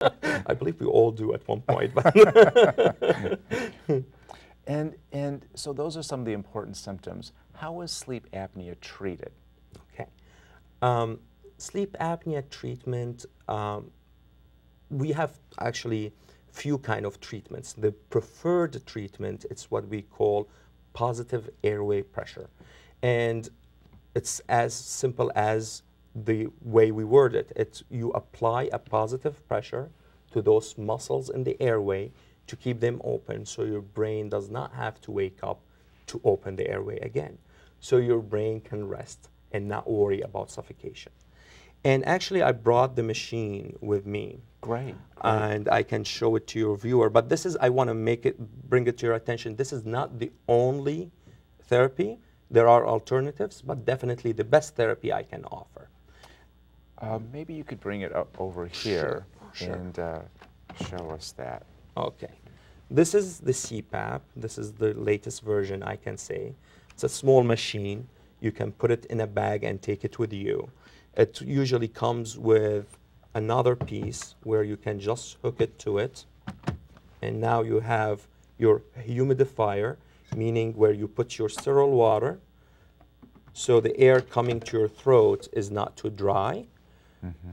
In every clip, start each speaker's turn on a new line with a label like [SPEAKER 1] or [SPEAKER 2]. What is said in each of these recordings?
[SPEAKER 1] I believe we all do at one point. But
[SPEAKER 2] And so those are some of the important symptoms. How is sleep apnea treated?
[SPEAKER 1] okay. Sleep apnea treatment, we have actually few kind of treatments. The preferred treatment is what we call positive airway pressure. And it's as simple as the way we word it. It's you apply a positive pressure to those muscles in the airway to keep them open so your brain does not have to wake up to open the airway again. So your brain can rest and not worry about suffocation. And actually, I brought the machine with me.
[SPEAKER 2] Great.
[SPEAKER 1] And I can show it to your viewer. But this is, I want to bring it to your attention. This is not the only therapy. There are alternatives, but definitely the best therapy I can offer.
[SPEAKER 2] Maybe you could bring it up over here
[SPEAKER 1] Sure.
[SPEAKER 2] and show us that.
[SPEAKER 1] Okay. This is the CPAP. This is the latest version, I can say. It's a small machine. You can put it in a bag and take it with you. It usually comes with another piece where you can just hook it to it. And now you have your humidifier, meaning where you put your sterile water so the air coming to your throat is not too dry.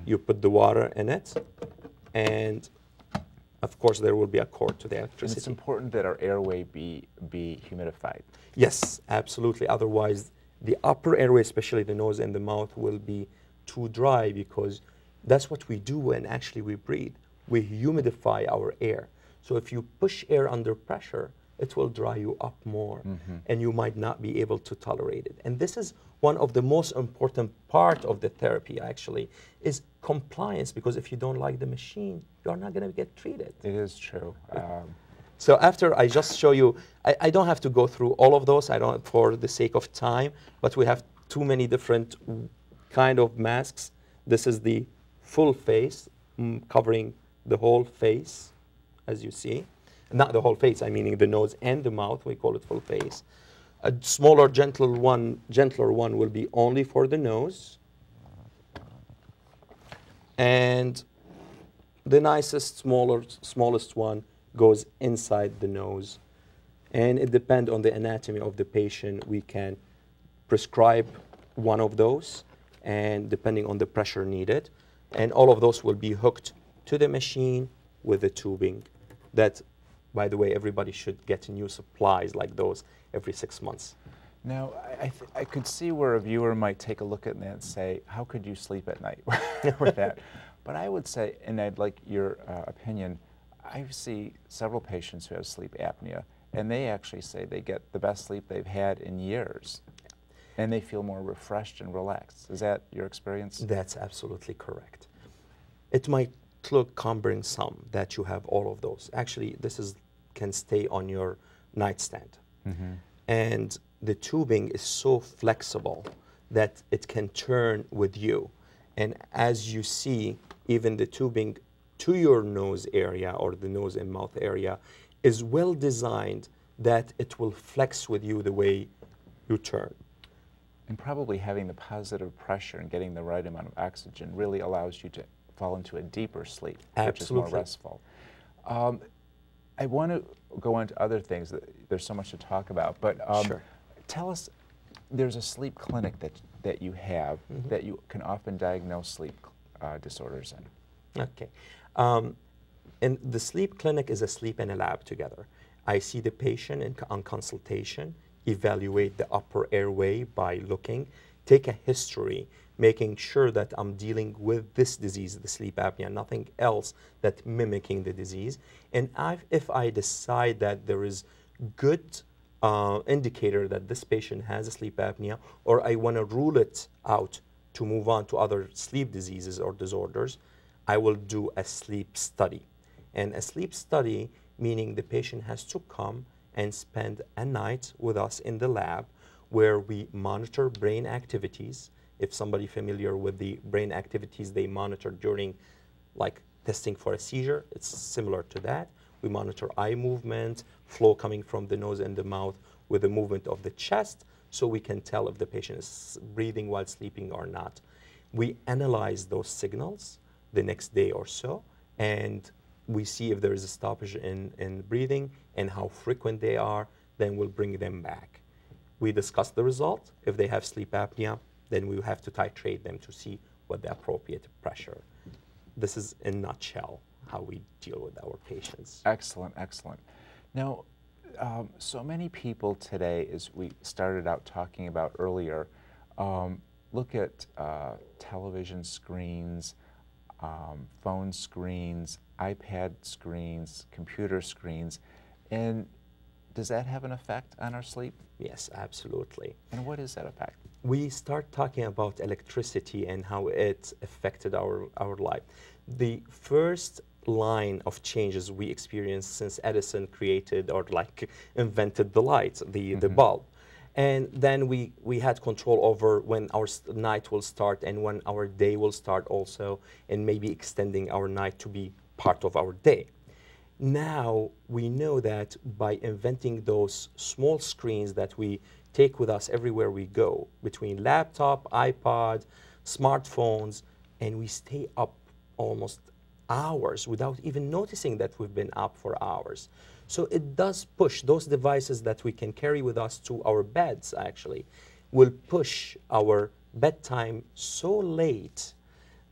[SPEAKER 1] You put the water in it, and of course there will be a cord to the
[SPEAKER 2] And
[SPEAKER 1] electricity.
[SPEAKER 2] it's important that our airway be humidified.
[SPEAKER 1] Yes, absolutely. Otherwise, the upper airway, especially the nose and the mouth, will be too dry because that's what we do when actually we breathe. We humidify our air. So if you push air under pressure, it will dry you up more and you might not be able to tolerate it. And this is one of the most important part of the therapy actually, is compliance, because if you don't like the machine, you're not going to get treated.
[SPEAKER 2] It is true.
[SPEAKER 1] So after I just show you, I don't have to go through all of those, I don't, for the sake of time, but we have too many different kind of masks. This is the full face, covering the whole face, as you see. Not the whole face, I mean the nose and the mouth, we call it full face. A smaller, gentler one will be only for the nose. And the nicest, smallest one goes inside the nose. And it depends on the anatomy of the patient. We can prescribe one of those, and depending on the pressure needed. And all of those will be hooked to the machine with the tubing. That, by the way, everybody should get new supplies like those every 6 months.
[SPEAKER 2] Now, I could see where a viewer might take a look at that and say, how could you sleep at night with that? But I would say, and I'd like your opinion, I see several patients who have sleep apnea, and they actually say they get the best sleep they've had in years, and they feel more refreshed and relaxed. Is that your experience?
[SPEAKER 1] That's absolutely correct. It might look cumbersome that you have all of those. Actually, can stay on your nightstand. And the tubing is so flexible that it can turn with you. And as you see, even the tubing to your nose area or the nose and mouth area is well designed that it will flex with you the way you turn.
[SPEAKER 2] And probably having the positive pressure and getting the right amount of oxygen really allows you to fall into a deeper sleep, which is more restful. I want to go on to other things. There's so much to talk about, but
[SPEAKER 1] Sure.
[SPEAKER 2] Tell us, there's a sleep clinic that you have that you can often diagnose sleep disorders in.
[SPEAKER 1] Okay. And the sleep clinic is a sleep and a lab together. I see the patient on consultation, evaluate the upper airway by looking, take a history, making sure that I'm dealing with this disease, the sleep apnea, nothing else that mimicking the disease. And if I decide that there is good indicator that this patient has a sleep apnea, or I want to rule it out to move on to other sleep diseases or disorders, I will do a sleep study. And a sleep study meaning the patient has to come and spend a night with us in the lab where we monitor brain activities. If somebody familiar with the brain activities they monitor during like testing for a seizure, it's similar to that. We monitor eye movement, flow coming from the nose and the mouth with the movement of the chest, so we can tell if the patient is breathing while sleeping or not. We analyze those signals the next day or so, and we see if there is a stoppage in breathing and how frequent they are, then we'll bring them back. We discuss the result. If they have sleep apnea, then we have to titrate them to see what the appropriate pressure. This is in a nutshell how we deal with our patients.
[SPEAKER 2] Excellent, excellent. Now, so many people today, as we started out talking about earlier, look at television screens, phone screens, iPad screens, computer screens, and does that have an effect on our sleep?
[SPEAKER 1] Yes, absolutely.
[SPEAKER 2] And what is that effect?
[SPEAKER 1] We start talking about electricity and how it affected our life. The first line of changes we experienced since Edison created or like invented the light, the bulb. And then we had control over when our night will start and when our day will start also, and maybe extending our night to be part of our day. Now we know that by inventing those small screens that we take with us everywhere we go, between laptop, iPod, smartphones, and we stay up almost hours without even noticing that we've been up for hours. So it does push those devices that we can carry with us to our beds, actually, will push our bedtime so late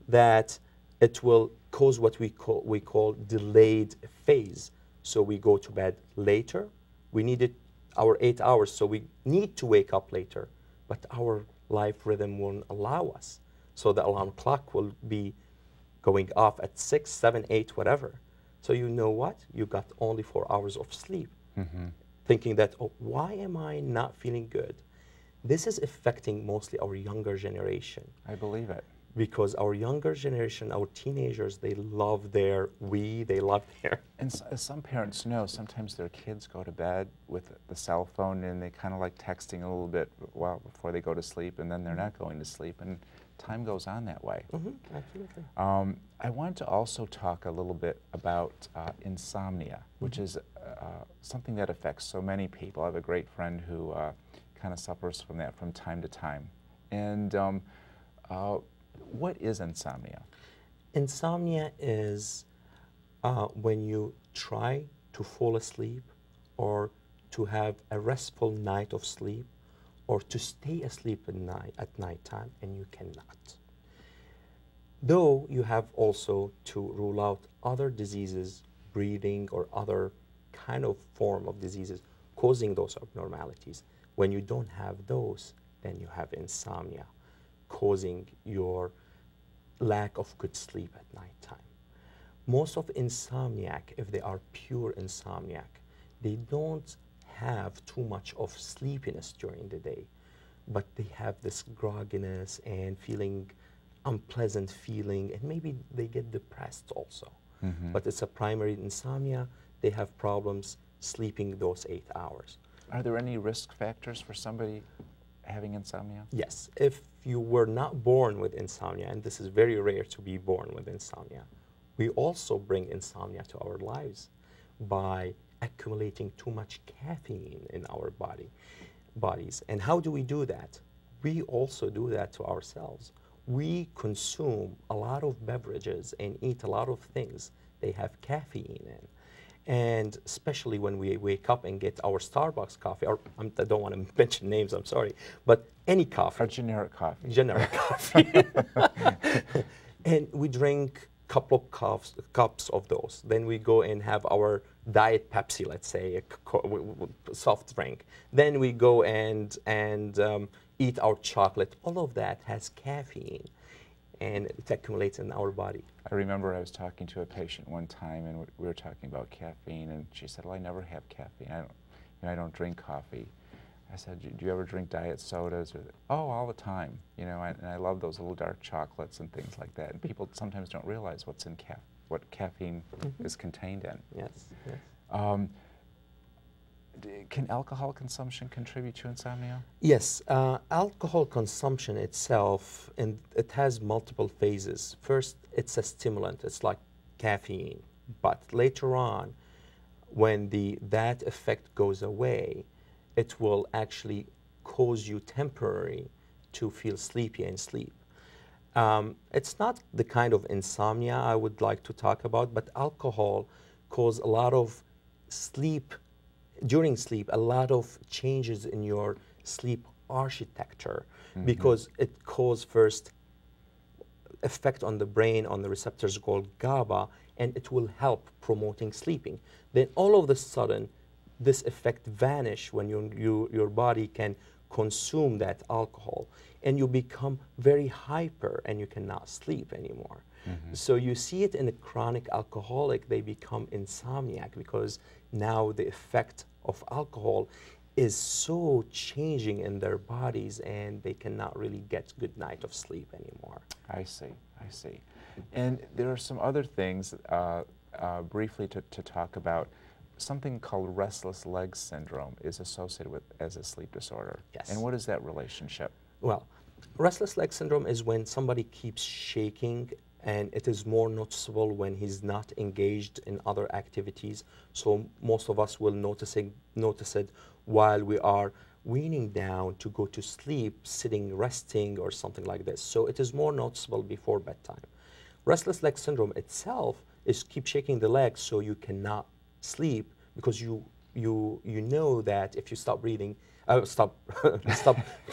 [SPEAKER 1] that it will cause what we call delayed phase. So we go to bed later. We needed our 8 hours, so we need to wake up later, but our life rhythm won't allow us. So the alarm clock will be going off at 6, 7, 8, whatever. So you know what? You got only 4 hours of sleep. Thinking that, oh, why am I not feeling good? This is affecting mostly our younger generation.
[SPEAKER 2] I believe it.
[SPEAKER 1] Because our younger generation, our teenagers, they love their they love their...
[SPEAKER 2] And as some parents know, sometimes their kids go to bed with the cell phone and they kind of like texting a little bit while before they go to sleep, and then they're not going to sleep, and time goes on that way.
[SPEAKER 1] Absolutely.
[SPEAKER 2] I want to also talk a little bit about insomnia, which is something that affects so many people. I have a great friend who kind of suffers from that from time to time. And what is insomnia?
[SPEAKER 1] Insomnia is when you try to fall asleep or to have a restful night of sleep or to stay asleep at nighttime and you cannot. Though you have also to rule out other diseases, breathing or other kind of form of diseases causing those abnormalities. When you don't have those, then you have insomnia, causing your lack of good sleep at nighttime. Most of insomniac, if they are pure insomniac, they don't have too much of sleepiness during the day, but they have this grogginess and feeling unpleasant feeling, and maybe they get depressed also. But it's a primary insomnia. They have problems sleeping those 8 hours.
[SPEAKER 2] Are there any risk factors for somebody having insomnia?
[SPEAKER 1] Yes, if you were not born with insomnia, and this is very rare to be born with insomnia, we also bring insomnia to our lives by accumulating too much caffeine in our bodies. And how do we do that? We also do that to ourselves. We consume a lot of beverages and eat a lot of things they have caffeine in. And especially when we wake up and get our Starbucks coffee, or I don't want to mention names, I'm sorry, but any coffee.
[SPEAKER 2] Or generic coffee.
[SPEAKER 1] Generic coffee. And we drink a couple of cups of those. Then we go and have our Diet Pepsi, let's say, a soft drink. Then we go and eat our chocolate. All of that has caffeine, and it accumulates in our body.
[SPEAKER 2] I remember I was talking to a patient one time, and we were talking about caffeine, and she said, well, I never have caffeine. I don't drink coffee. I said, do you ever drink diet sodas? Oh, all the time. You know, and I love those little dark chocolates and things like that. And people sometimes don't realize what's in what caffeine is contained in.
[SPEAKER 1] Yes, yes.
[SPEAKER 2] Can alcohol consumption contribute to insomnia?
[SPEAKER 1] Yes, alcohol consumption itself, and it has multiple phases. First, it's a stimulant. It's like caffeine. But later on, when that effect goes away, it will actually cause you temporarily to feel sleepy and sleep. It's not the kind of insomnia I would like to talk about, but alcohol causes a lot of sleep, during sleep, a lot of changes in your sleep architecture because it causes first effect on the brain, on the receptors called GABA, and it will help promoting sleeping. Then all of a sudden, this effect vanish when your body can consume that alcohol, and you become very hyper and you cannot sleep anymore. So you see it in a chronic alcoholic, they become insomniac because now the effect of alcohol is so changing in their bodies and they cannot really get good night of sleep anymore.
[SPEAKER 2] I see, I see. And there are some other things briefly to talk about. Something called restless leg syndrome is associated with as a sleep disorder.
[SPEAKER 1] Yes.
[SPEAKER 2] And what is that relationship?
[SPEAKER 1] Well, restless leg syndrome is when somebody keeps shaking, and it is more noticeable when he's not engaged in other activities. So most of us will notice it while we are weaning down to go to sleep, sitting, resting, or something like this. So it is more noticeable before bedtime. Restless leg syndrome itself is keep shaking the legs so you cannot sleep because you know that if you stop breathing, stop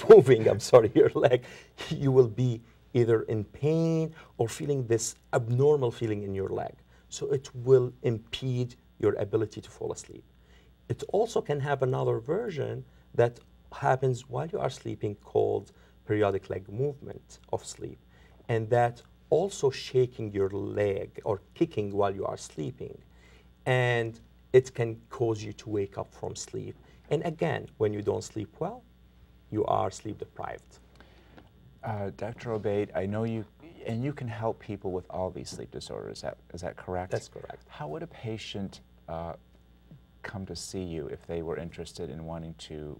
[SPEAKER 1] moving, I'm sorry, your leg, you will be either in pain or feeling this abnormal feeling in your leg. So it will impede your ability to fall asleep. It also can have another version that happens while you are sleeping called periodic leg movement of sleep. And that also shaking your leg or kicking while you are sleeping. And it can cause you to wake up from sleep. And again, when you don't sleep well, you are sleep deprived.
[SPEAKER 2] Dr. Obeid, I know you can help people with all these sleep disorders. Is that correct?
[SPEAKER 1] That's correct.
[SPEAKER 2] How would a patient come to see you if they were interested in wanting to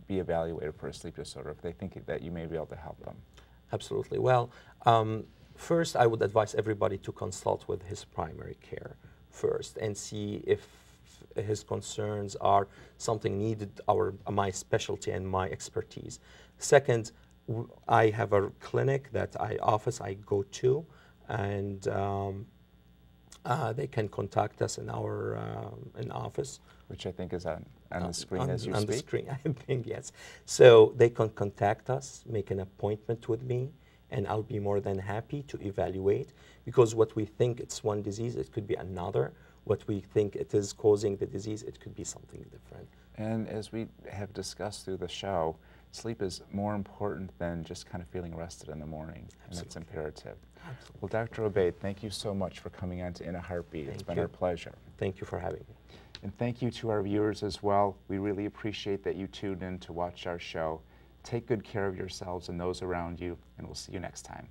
[SPEAKER 2] be evaluated for a sleep disorder, if they think that you may be able to help them?
[SPEAKER 1] Absolutely. Well, first I would advise everybody to consult with his primary care first and see if his concerns are something needed, my specialty and my expertise. Second, I have a clinic that I go to, and they can contact us in our office.
[SPEAKER 2] Which I think is on the screen as you
[SPEAKER 1] speak. On
[SPEAKER 2] speak.
[SPEAKER 1] the screen, I think, yes. So they can contact us, make an appointment with me, and I'll be more than happy to evaluate, because what we think it's one disease, it could be another. What we think it is causing the disease, it could be something different.
[SPEAKER 2] And as we have discussed through the show, sleep is more important than just kind of feeling rested in the morning, and that's imperative.
[SPEAKER 1] Absolutely.
[SPEAKER 2] Well, Dr. Obeid, thank you so much for coming on to In a Heartbeat. It's been our pleasure.
[SPEAKER 1] Thank you for having me.
[SPEAKER 2] And thank you to our viewers as well. We really appreciate that you tuned in to watch our show. Take good care of yourselves and those around you, and we'll see you next time.